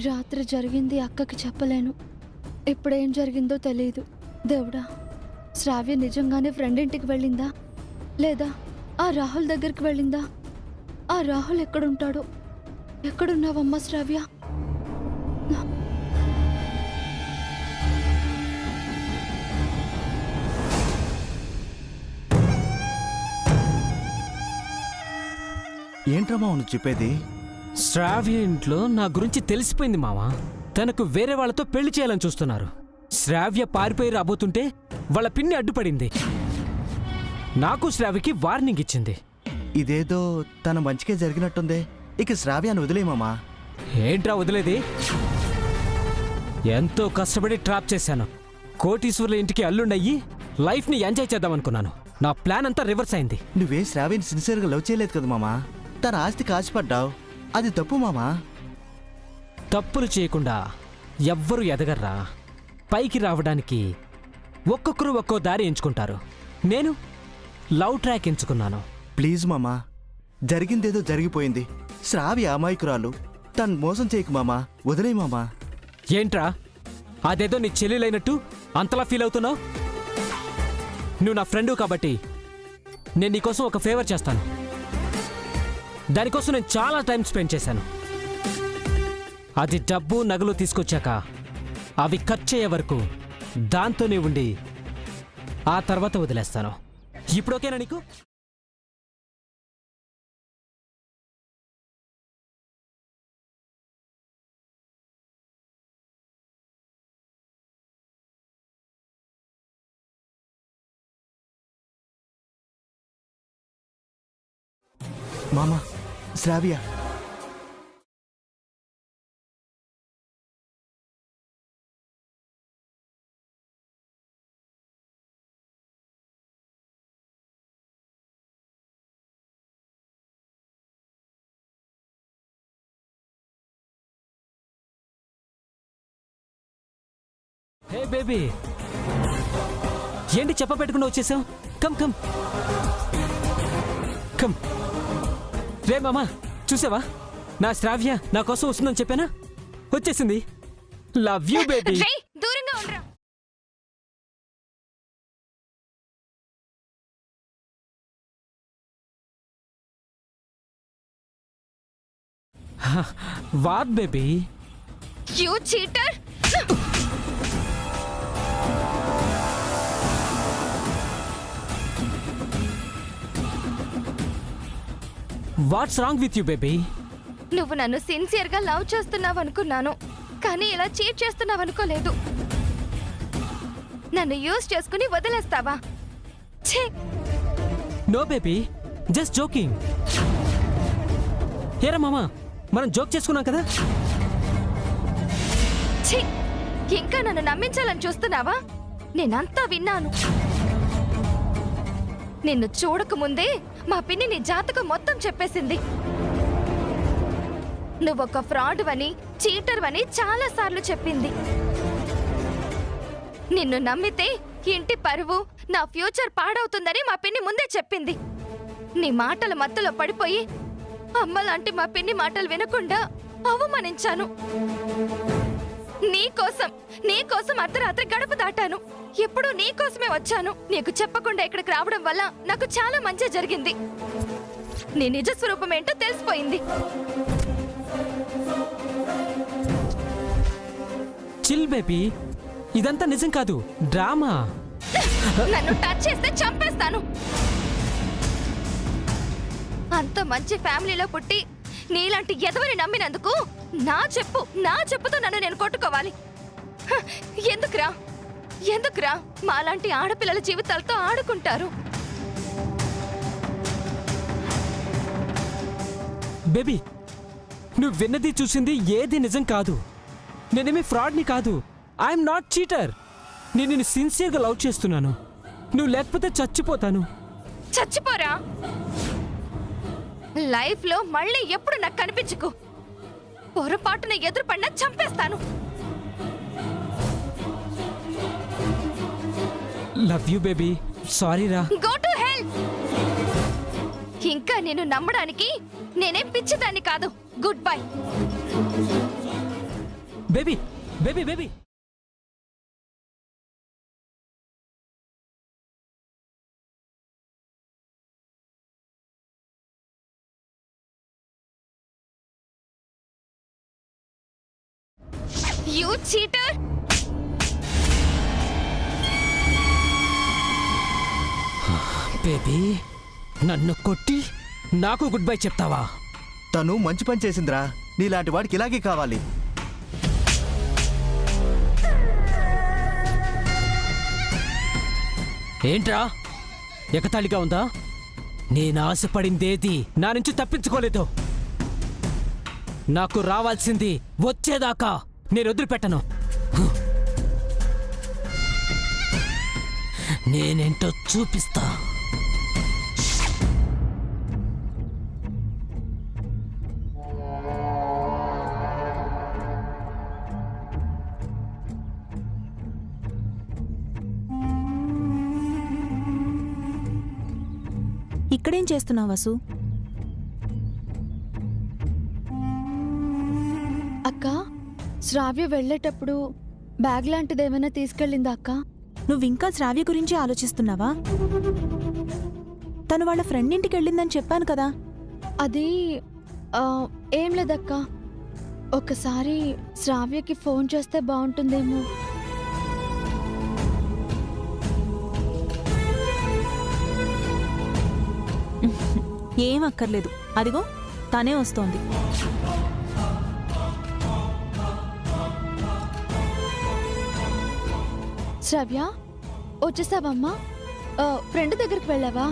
రాత్రి జరిగింది అక్కకి చెప్పలేను. ఇప్పుడేం జరిగిందో తెలియదు. దేవుడా, శ్రావ్య నిజంగానే ఫ్రెండ్ ఇంటికి వెళ్ళిందా లేదా ఆ రాహుల్ దగ్గరికి వెళ్ళిందా? ఆ రాహుల్ ఎక్కడుంటాడో? ఎక్కడున్నావమ్మా శ్రావ్య? ఏంట్రమ్మా నువ్వు చెప్పేది? శ్రావ్య ఇంట్లో నా గురించి తెలిసిపోయింది మావా. తనకు వేరే వాళ్ళతో పెళ్లి చేయాలని చూస్తున్నారు. శ్రావ్య పారిపోయి రాబోతుంటే వాళ్ళ పిన్ని అడ్డుపడింది. నాకు శ్రావ్యకి వార్నింగ్ ఇచ్చింది. ఇదేదో తన మంచికే జరిగినట్టుందే. ఇక శ్రావ్యాన్ని వదిలేమమ్మా. ఏంట్రా వదిలేది? ఎంతో కష్టపడి ట్రాప్ చేశాను. కోటీశ్వర్ల ఇంటికి అల్లుండయ్యి లైఫ్ని ఎంజాయ్ చేద్దామనుకున్నాను. నా ప్లాన్ అంతా రివర్స్ అయింది. నువ్వే శ్రావ్యని సిన్సియర్గా లవ్ చేయలేదు కదా మామా. తన ఆస్తికి ఆశపడ్డావు. అది తప్పు మామా. తప్పులు చేయకుండా ఎవ్వరూ ఎదగర్రా. పైకి రావడానికి ఒక్కొక్కరు ఒక్కో దారి ఎంచుకుంటారు. నేను లవ్ ట్రాక్ ఎంచుకున్నాను. ప్లీజ్ మామా, జరిగిందేదో జరిగిపోయింది. శ్రావ్య అమాయకురాలు. తను మోసం చేయకు మామా. వదిలే మామా. ఏంట్రా అదేదో నీ చెల్లెలైనట్టు అంతలా ఫీల్ అవుతున్నావు? నువ్వు నా ఫ్రెండు కాబట్టి నేను నీకోసం ఒక ఫేవర్ చేస్తాను. దానికోసం నేను చాలా టైం స్పెండ్ చేశాను. అది డబ్బు నగలు తీసుకొచ్చాక అవి ఖర్చు అయ్యే వరకు దాంతోనే ఉండి ఆ తర్వాత వదిలేస్తాను. ఇప్పుడు ఓకేనా నీకు? మామా, శ్రావ్య. హే బేబీ, ఏంటి చెప్ప పెట్టుకుని వచ్చేసావు? Come come come. రే మామా, చూసావా? నా శ్రావ్య నా కోసం వస్తుందని చెప్పానా? వచ్చేసింది. Love you baby. దూరంగా ఉండరా. What baby? You cheater. What's wrong with you baby? నువ్వు నన్ను సిన్సియర్గా లవ్ చేస్తున్నావు అనుకున్నాను, కానీ ఇలా చీట్ చేస్తున్నావు అనుకోలేదు. నన్ను యూజ్ చేసుకుని వదిలేస్తావా? ఛీ! No baby, just joking. ఏరా మామా, మనం జోక్ చేసుకున్నాం కదా? ఛీ! ఇంకా నన్ను నమ్మించాలని చూస్తున్నావా? నేనంతా విన్నాను. నిన్ను చూడకముందే మా పిన్ని నీ జాతకం మొత్తం చెప్పేసింది. నువ్వొక ఫ్రాడ్ వని, చీటర్ వని చాలా సార్లు చెప్పింది. నిన్ను నమ్మితే ఇంటి పరువు, నా ఫ్యూచర్ పాడవుతుందని మా పిన్ని ముందే చెప్పింది. నీ మాటల మత్తులో పడిపోయి అమ్మలాంటి మా పిన్ని మాటలు వినకుండా అవమానించాను. నీకోసం అర్ధరాత్రి గడప దాటాను. ఎప్పుడూ నీకోసమే వచ్చాను. నీకు చెప్పకుండా ఇక్కడికి రావడం వల్ల నాకు చాలా మంచి జరిగింది. నీ నిజ స్వరూపం ఏంటో తెలిసిపోయింది. చిల్ బేబీ, ఇదంతా నిజం కాదు, డ్రామా. నన్ను టచ్ చేస్తే చంపేస్తాను. అంత మంచి ఫ్యామిలీలో పుట్టి నీలాంటి ఎదవని నమ్మినందుకు నా చెప్పుతో నన్ను నేను కొట్టుకోవాలి. ఎందుకురా మాలాంటి ఆడపిల్లల జీవితాలతో ఆడుకుంటారు? బేబీ, నువ్వు విన్నది చూసింది ఏది నిజం కాదు. నేనేమి ఫ్రాడ్ని కాదు. I'm not cheater. నేను నిన్ను సిన్సియర్గా లవ్ చేస్తున్నాను. నువ్వు లేకపోతే చచ్చిపోతాను. చచ్చిపోరా. లైఫ్లో మళ్ళీ ఎప్పుడు నాకు కనిపించుకు. పొరపాటున ఎదురుపడినా చంపేస్తాను. Love you baby. సారీ రా. Go to hell. ఇంకా నేను నమ్మడానికి నేనేం పిచ్చిదాన్ని కాదు. Good bye. Baby baby baby you cheater! Baby నన్ను కొట్టి నాకు గుడ్ బై చెప్తావా? తను మంచి పని చేసిందిరా. నీలాంటి వాడికి ఇలాగే కావాలి. ఏంట్రా ఎకతాళిగా ఉందా? నేను ఆశపడిందేది నా నుంచి తప్పించుకోలేదు. నాకు రావాల్సింది వచ్చేదాకా నేను వదిలిపెట్టను. నేనేంటో చూపిస్తా. ఇక్కడేం చేస్తున్నావు వసు? అక్క, శ్రావ్య వెళ్ళేటప్పుడు బ్యాగ్ లాంటిది ఏమైనా తీసుకెళ్ళిందా అక్క? నువ్వింకా శ్రావ్య గురించి ఆలోచిస్తున్నావా? తను వాళ్ళ ఫ్రెండ్ ఇంటికి వెళ్ళిందని చెప్పాను కదా. అది ఏం లేదక్క. ఒకసారి శ్రావ్యకి ఫోన్ చేస్తే బాగుంటుందేమో. ఏం అక్కర్లేదు, అదిగో తనే వస్తోంది. శ్రావ్య, వచ్చేసావమ్మా? ఫ్రెండ్ దగ్గరికి వెళ్ళావా?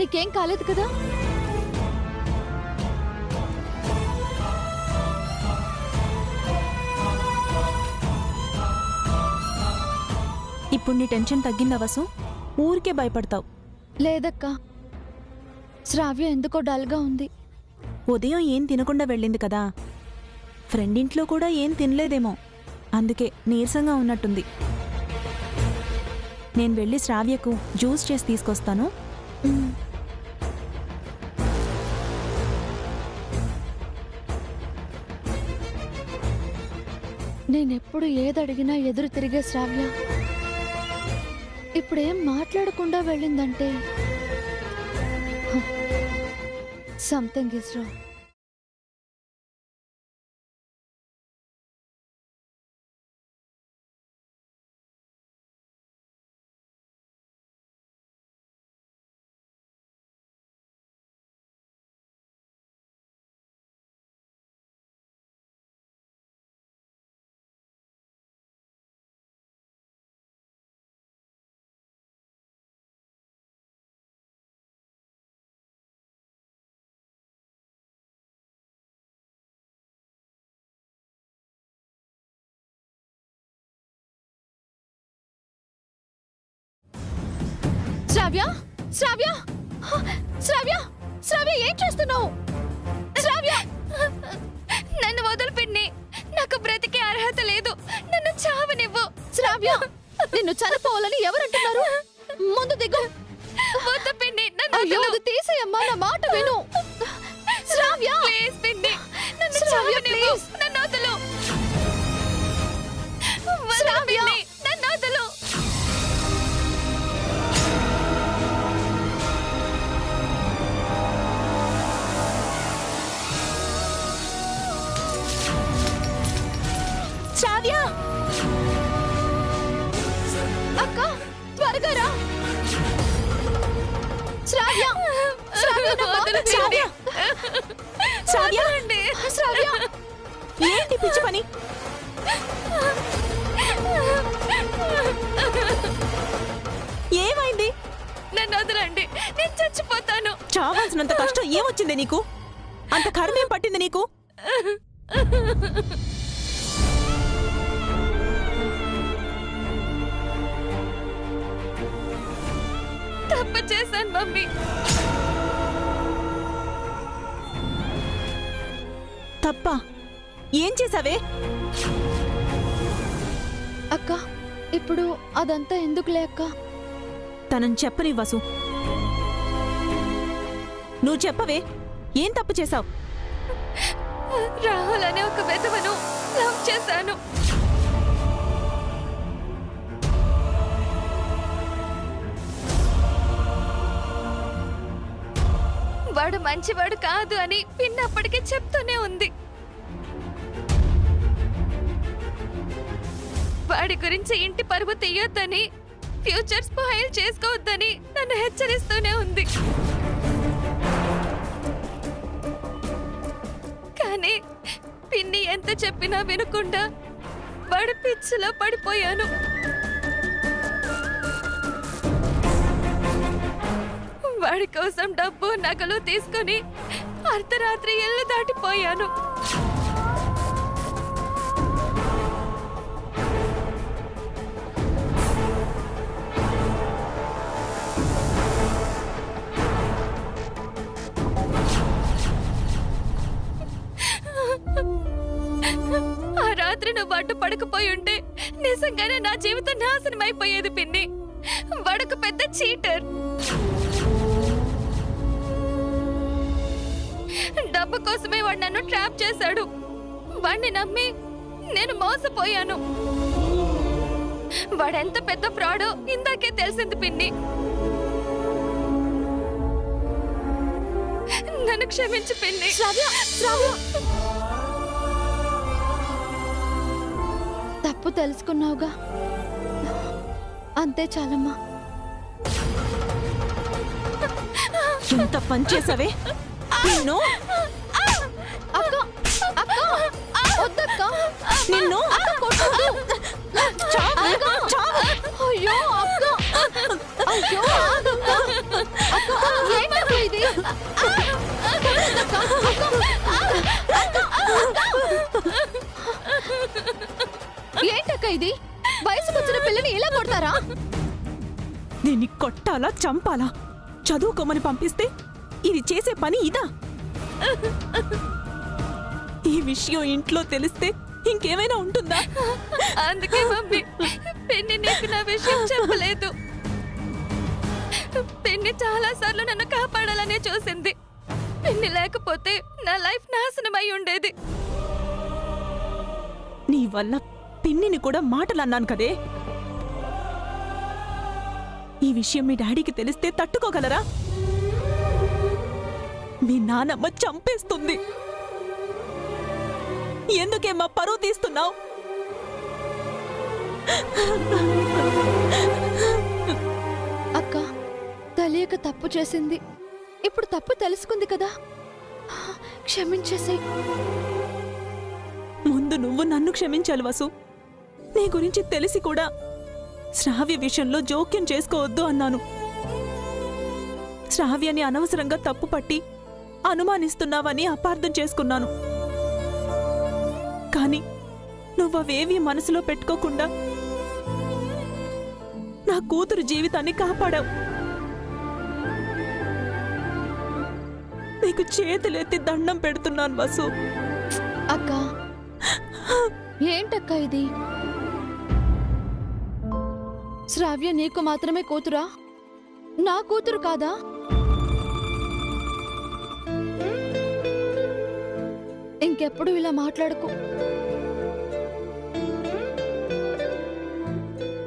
నీకేం కాలేదు కదా? ఇప్పుడు నీ టెన్షన్ తగ్గిందా వసు? ఊరికే భయపడతావు. లేదక్క, శ్రావ్య ఎందుకో డల్గా ఉంది. ఉదయం ఏం తినకుండా వెళ్ళింది కదా. ఫ్రెండ్ ఇంట్లో కూడా ఏం తినలేదేమో, అందుకే నీరసంగా ఉన్నట్టుంది. నేను వెళ్ళి శ్రావ్యకు జ్యూస్ చేసి తీసుకొస్తాను. నేనెప్పుడు ఏదడిగినా ఎదురు తిరిగే శ్రావ్య ఇప్పుడేం మాట్లాడకుండా వెళ్ళిందంటే సంథింగ్ ఇస్ రాంగ్. శ్రావ్య, శ్రావ్య, శ్రావ్య, శ్రావ్య, ఏం చేస్తున్నావు? శ్రావ్య, నన్ను వదిలిపెట్టి, నాకు బ్రతికే అర్హత లేదు, నన్ను చావనివ్వు. శ్రావ్య, నిన్ను చనిపోవాలని ఎవరంటున్నారు? ముందు దిగు. వద్దు పిన్ని, నన్ను తీసేయమ్మా, నా మాట విను. శ్రావ్య, ప్లీజ్ పిన్ని, నన్ను చావనివ్వు, నన్ను వదలు. శ్రావ్య, నన్ను వదలు. శ్రావ్య, అక్క, త్వరగా రా. శ్రావ్య, శ్రావ్య, నా మాట విను. శ్రావ్య, శ్రావ్య, శ్రావ్య, ఏంటి పిచ్చి పని? ఏమైంది? నన్ను వదలండి, నేను చచ్చిపోతాను. చావాల్సినంత కష్టం ఏమొచ్చింది నీకు? అంత కర్మేం పట్టింది నీకు? తప్పు చేశాను మమ్మీ. తప్ప? ఏం చేసావే? అక్క, ఇప్పుడు అదంతా ఎందుకులే అక్క. తనని చెప్పని వసు. నువ్వు చెప్పవే, ఏం తప్పు చేశావు? రాహుల్ అనే ఒక వెధవను లవ్ చేశాను. వాడు మంచివాడు కాదు అని పిన్ని అప్పటికే చెప్తూనే ఉంది. వాడి గురించి ఇంటి పరువు తీయొద్దని, ఫ్యూచర్ స్పాయిల్ చేసుకోవద్దని నన్ను హెచ్చరిస్తూనే ఉంది. కానీ పిన్ని ఎంత చెప్పినా వినకుండా వాడి పిచ్చిలో పడిపోయాను. వాడి కోసం డబ్బు నగలు తీసుకొని అర్ధరాత్రి ఇల్లు దాటిపోయాను. ఆ రాత్రి నువ్వు అడ్డు పడకపోయి ఉంటే నిజంగానే నా జీవితం నాశనం అయిపోయేది పిన్ని. వాడొక పెద్ద చీటర్. డబ్బు కోసమే వాడు నన్ను ట్రాప్ చేశాడు. వాడిని నమ్మి నేను మోసపోయాను. వాడెంత పెద్ద ఫ్రాడో ఇందాకే తెలిసింది పిన్ని. నన్ను క్షమించు పిన్ని. తప్పు తెలుసుకున్నావుగా, అంతే చాలమ్మా. ఎంత పని చేసావే నిన్ను! అక్క అక్క వద్దక్క, నిన్ను అయ్యో అక్క, అయ్యో ఆగక్క. అక్క ఏంటక్క ఇది? ఏంటక్క ఇది? వయసుకు వచ్చిన పిల్లని ఇలా కొడతారా? దీన్ని కొట్టాలా చంపాలా? చదువుకోమని పంపిస్తే ఇది చేసే పని ఇదా? ఈ విషయం ఇంట్లో తెలిస్తే ఇంకేమైనా ఉంటుందా? అందుకే మమ్మీ పెన్ని నీకు నా విషయం చెప్పలేదు. పెన్ని చాలా సార్లు నన్ను కాపాడాలనే చూసింది. పెన్ని లేకపోతే నా లైఫ్ నాశనం అయి ఉండేది. నీ వల్ల పిన్నిని కూడా మాటలు అన్నాను కదే. ఈ విషయం మీ డాడీకి తెలిస్తే తట్టుకోగలరా? మీ నానమ్మ చంపేస్తుంది. ఎందుకే మా పరువు తీస్తున్నావు? అక్క తెలియక తప్పు చేసింది. ఇప్పుడు తప్పు తెలుసుకుంది కదా, క్షమించేసేయ్. ముందు నువ్వు నన్ను క్షమించాలి వసు. నీ గురించి తెలిసి కూడా శ్రావ్య విషయంలో జోక్యం చేసుకోవద్దు అన్నాను. శ్రావ్యని అనవసరంగా తప్పు పట్టి అనుమానిస్తున్నావని అపార్థం చేసుకున్నాను. కానీ నువ్వవేవీ మనసులో పెట్టుకోకుండా నా కూతురు జీవితాన్ని కాపాడావు. నీకు చేతులెత్తి దండం పెడుతున్నాను వసు. అక్క ఏంటక్క ఇది? శ్రావ్య నీకు మాత్రమే కూతురా? నా కూతురు కాదా? ఇంకెప్పుడు ఇలా మాట్లాడకు.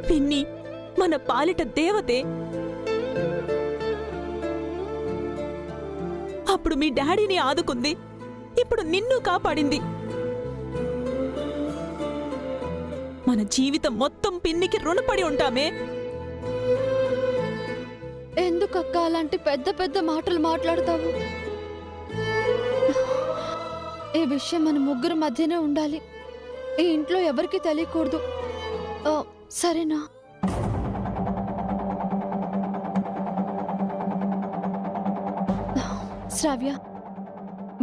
పిన్ని మన పాలిట దేవతే. అప్పుడు మీ డాడీని ఆదుకుంది, ఇప్పుడు నిన్ను కాపాడింది. మన జీవితం మొత్తం పిన్నికి రుణపడి ఉంటామే. ఎందుకక్క అలాంటి పెద్ద పెద్ద మాటలు మాట్లాడతావు? ఈ విషయం మన ముగ్గురు మధ్యనే ఉండాలి. ఈ ఇంట్లో ఎవరికీ తెలియకూడదు. సరేనా? శ్రావ్య,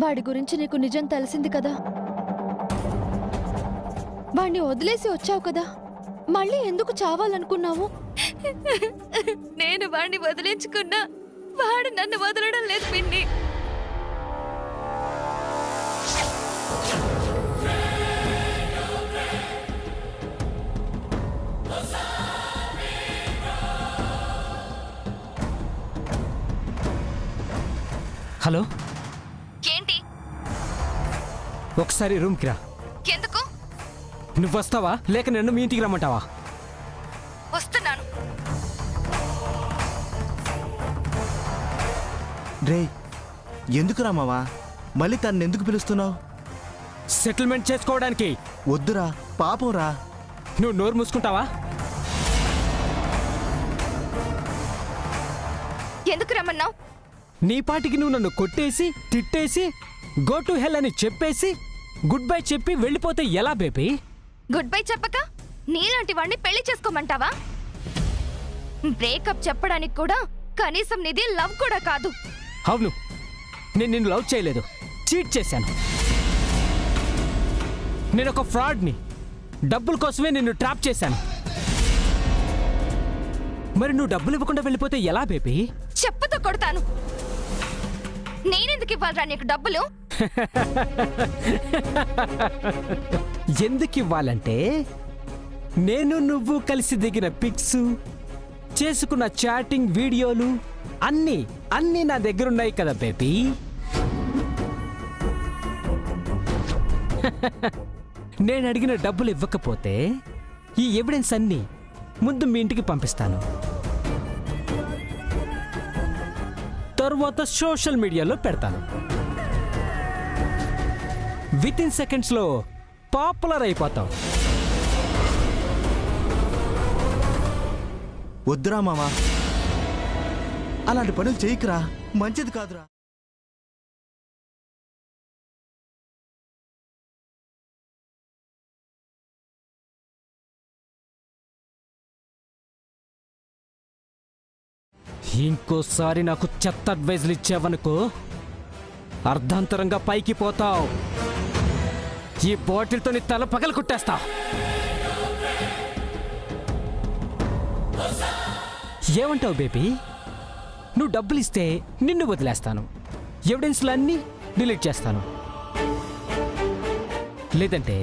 వాడి గురించి నీకు నిజం తెలిసింది కదా. వాణ్ణి వదిలేసి వచ్చావు కదా, మళ్ళీ ఎందుకు చావాలనుకున్నావు? నేను వాణ్ణి వదిలించుకున్నా, వాడు నన్ను వదలడం లేదు పిన్ని. హలో, ఏంటి? ఒకసారి రూమ్కి రా. ఎందుకు? నువ్వు వస్తావా లేక నన్ను మీ ఇంటికి రమ్మంటావా? వస్తున్నాను. రే ఎందుకురా మావా మళ్ళీ తను ఎందుకు పిలుస్తున్నావు? సెటిల్మెంట్ చేసుకోవడానికి. వద్దురా పాపం రా. నువ్వు నోరు మూసుకుంటావా? ఎందుకు రమ్మన్నావు? నీ పాటికి నువ్వు నన్ను కొట్టేసి తిట్టేసి గో టు హెల్ అని చెప్పేసి గుడ్ బై చెప్పి వెళ్ళిపోతే ఎలా బేబీ? గుడ్ బై చెప్పక నీలాంటి వాడిని పెళ్లి చేసుకోమంటావా? బ్రేకప్ చెప్పడానికి కూడా కనీసం నీది లవ్ కూడా కాదు. అవును, నేను నిన్ను లవ్ చేయలేదు, చీట్ చేశాను. నేను ఒక ఫ్రాడ్ని. డబ్బుల కోసమే నిన్ను ట్రాప్ చేశాను. మరి నువ్వు డబ్బులు ఇవ్వకుండా వెళ్ళిపోతే ఎలా బేబీ? చెప్పుతో కొడతాను. నేనెందుకు ఇవ్వాలరా నీకు డబ్బులు? ఎందుకు ఇవ్వాలంటే నేను నువ్వు కలిసి దిగిన పిక్స్, చేసుకున్న చాటింగ్ వీడియోలు అన్నీ నా దగ్గర ఉన్నాయి కదా బేబీ. నేను అడిగిన డబ్బులు ఇవ్వకపోతే ఈ ఎవిడెన్స్ అన్నీ ముందు మీ ఇంటికి పంపిస్తాను. తర్వాత సోషల్ మీడియాలో పెడతాను. విత్ ఇన్ సెకండ్స్లో పాపులర్ అయిపోతావు. వద్దురా మావా అలాంటి పనులు చేయకురా, మంచిది కాదురా. ఇంకోసారి నాకు చెత్త అడ్వైజులు ఇచ్చావనుకో అర్ధాంతరంగా పైకి పోతావు. ఈ బాటిల్తో నీ తల పగలు కొట్టేస్తా. ఏమంటావు బేబీ? నువ్వు డబ్బులు ఇస్తే నిన్ను వదిలేస్తాను, ఎవిడెన్స్లన్నీ డిలీట్ చేస్తాను. లేదంటే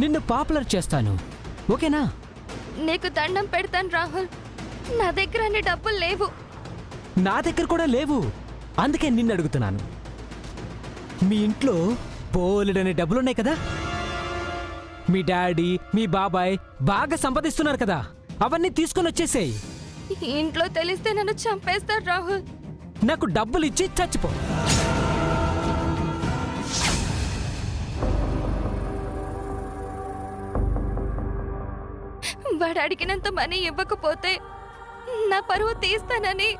నిన్ను పాపులర్ చేస్తాను, ఓకేనా? నీకు దండం పెడతాను రాహుల్, నా దగ్గర అన్ని డబ్బులు లేవు. నా దగ్గర కూడా లేవు, అందుకే నిన్ను అడుగుతున్నాను. మీ ఇంట్లో బోలెడనే డబ్బులున్నాయి కదా. మీ డాడీ మీ బాబాయ్ బాగా సంపాదిస్తున్నారు కదా, అవన్నీ తీసుకొని వచ్చేసేయ్. ఇంట్లో తెలిస్తే నన్ను చంపేస్తారు రాహుల్. నాకు డబ్బులు ఇచ్చి చచ్చిపో. వాడు అడిగినంత మనీ ఇవ్వకపోతే నా పరువు తీస్తానని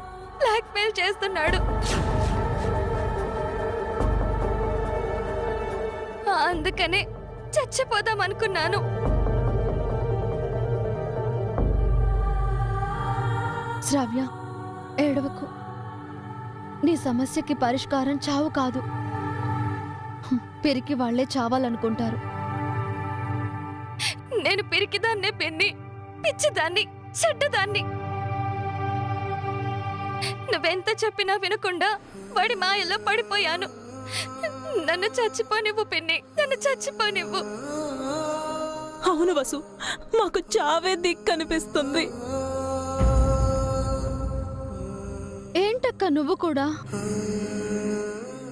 బ్లాక్మెయిల్ చేస్తున్నాడు. అందుకనే చచ్చిపోదాం అనుకున్నాను. శ్రావ్య, ఏడవకు. నీ సమస్యకి పరిష్కారం చావు కాదు. పిరికి వాళ్లే చావాలనుకుంటారు. నేను పిరికిదాన్నే పిన్ని, పిచ్చిదాన్ని, చెడ్డదాన్ని. నువ్వెంత చెప్పినా వినకుండా వాడి మాయలో పడిపోయాను. నన్ను చచ్చిపోనివ్వు పిన్ని, నన్ను చచ్చిపోనివ్వు. అవును వసు, మాకు చావే దిక్కనిపిస్తుంది. ఏంటక్క నువ్వు కూడా?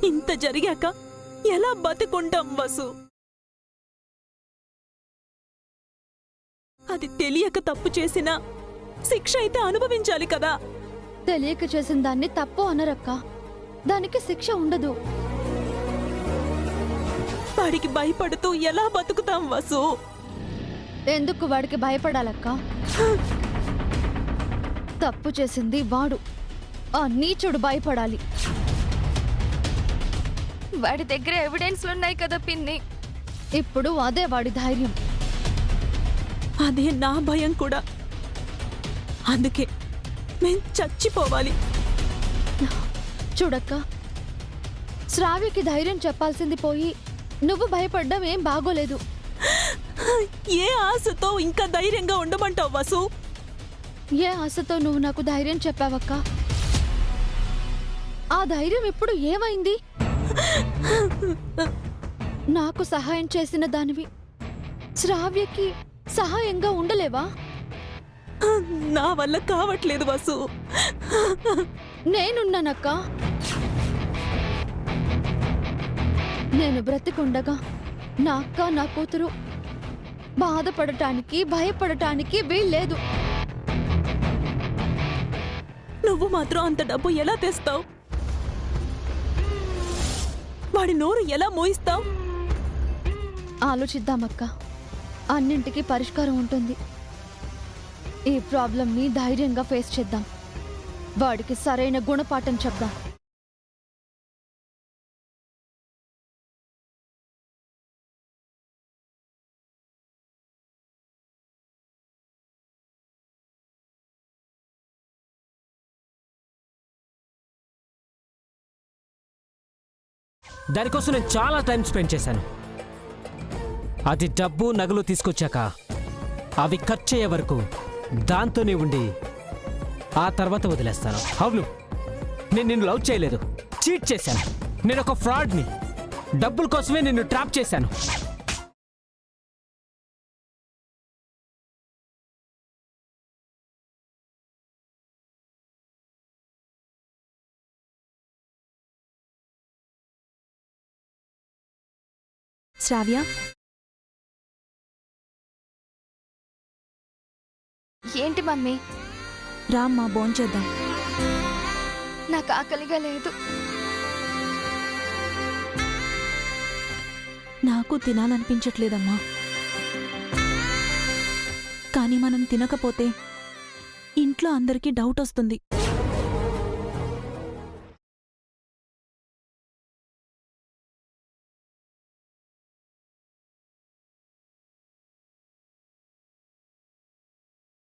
ఇంత జరిగాక ఎలా బతికుంటాం వసు? అది తెలియక తప్పు చేసినా శిక్ష అయితే అనుభవించాలి కదా. తెలియక చేసిన దాన్ని తప్పు అనరక్క, దానికి శిక్ష ఉండదు. వాడికి భయపడుతూ ఎలా బతుకుతాం వసు? ఎందుకు వాడికి భయపడాలక్క? తప్పు చేసింది వాడు, ఆ నీచుడు భయపడాలి. వాడి దగ్గర ఎవిడెన్స్లున్నాయి కదా పిన్ని. ఇప్పుడు అదే వాడి ధైర్యం. అదే నా భయం కూడా. అందుకే మేం చచ్చిపోవాలి. చూడక్క, శ్రావ్యకి ధైర్యం చెప్పాల్సింది పోయి నువ్వు భయపడ్డం ఏం బాగోలేదు. ఏ ఆశతో ఇంకా ధైర్యంగా ఉండమంటావు వసు? ఏ ఆశతో నువ్వు నాకు ధైర్యం చెప్పావక్క? ఆ ధైర్యం ఇప్పుడు ఏమైంది? నాకు సహాయం చేసిన దానివి శ్రావ్యకి సహాయంగా ఉండలేవా? నా వల్ల కావట్లేదు వసు. నేనున్నానక్క. నేను బ్రతికుండగా నా అక్క నా కూతురు బాధపడటానికి భయపడటానికి వీల్లేదు. నువ్వు మాత్రం అంత డబ్బు ఎలా తెస్తావు? వాడి నోరు ఎలా మోయిస్తావు? ఆలోచిద్దామక్క, అన్నింటికీ పరిష్కారం ఉంటుంది. ఈ ప్రాబ్లంని ధైర్యంగా ఫేస్ చేద్దాం. వాడికి సరైన గుణపాఠం చెప్దాం. దానికోసం నేను చాలా టైం స్పెండ్ చేశాను. అది డబ్బు నగలు తీసుకొచ్చాక అవి ఖర్చు అయ్యే వరకు దాంతోనే ఉండి ఆ తర్వాత వదిలేస్తాను. అవును, నేను నిన్ను లవ్ చేయలేదు, చీట్ చేశాను. నేను ఒక ఫ్రాడ్ని. డబ్బుల కోసమే నిన్ను ట్రాప్ చేశాను. శ్రావ్య, ఏంటి మమ్మీ? రామ్మా భోంచేద్దాం. నాకు ఆకలిగా లేదు. నాకు తినాలనిపించట్లేదమ్మా. కానీ మనం తినకపోతే ఇంట్లో అందరికీ డౌట్ వస్తుంది.